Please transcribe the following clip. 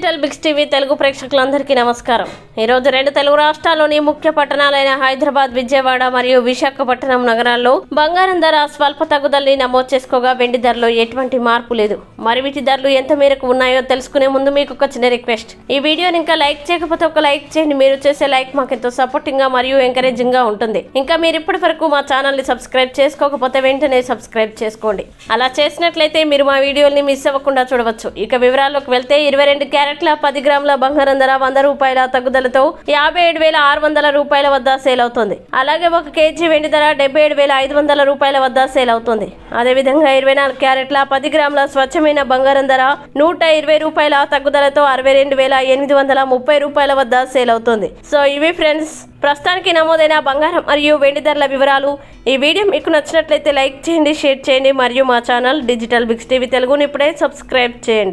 Digital Biggs TV Telugu ప్రేక్షకులందరికీ నమస్కారం। ఈ రోజు రెండు తెలుగు రాష్ట్రాల్లోని ముఖ్య పట్టణాలైన హైదరాబాద్, విజయవాడ మరియు విశాఖపట్నం నగరాల్లో బంగారం ధర స్వల్ప తగ్గుదలని నమోదు చేసుకోగా వెండి ధరలో ఎటువంటి మార్పు లేదు। మరి వీటి ధరలు ఎంత మేరకు ఉన్నాయో తెలుసుకునే ముందు మీకు ఒక చిన్న రిక్వెస్ట్, ఈ వీడియోని ఇంకా లైక్ చేయకపోతే ఒక లైక్ చేయండి। మీరు చేసే లైక్ మాకు ఎంతో సపోర్టింగ్ గా మరియు ఎంకరేజింగ్ గా ఉంటుంది। ఇంకా మీరు ఇప్పటివరకు మా ఛానల్ ని సబ్స్క్రైబ్ చేసుకోకపోతే వెంటనే సబ్స్క్రైబ్ చేసుకోండి। అలా చేసినట్లయితే మీరు మా వీడియోల్ని మిస్ అవ్వకుండా చూడవచ్చు। ఇక వివరాల్లోకి వెళ్తే 22 క్యారెట్ల 10 గ్రాముల బంగారం ధర 100 రూపాయల తగ్గుదలతో 57,600 రూపాయల వద్ద సేల్ అవుతుంది। అలాగే 1 కేజీ వెండి ధర 77,500 రూపాయల వద్ద సేల్ అవుతుంది। అదేవిధంగా 24 క్యారెట్ల 10 గ్రాముల స్వచ్ఛమైన బంగారం ధర 120 రూపాయల తగ్గుదలతో 62,830 రూపాయల వద్ద సేల్ అవుతుంది। సో ఇవి ఫ్రెండ్స్ ప్రస్తుతానికి నమోదైన బంగారం మరియు వెండి ధరల వివరాలు। ఈ వీడియో మీకు నచ్చినట్లయితే లైక్ చేయండి, షేర్ చేయండి మరియు మా ఛానల్ డిజిటల్ బిగ్స్ టీవీ తెలుగుని ఇప్పుడే సబ్స్క్రైబ్ చేయండి।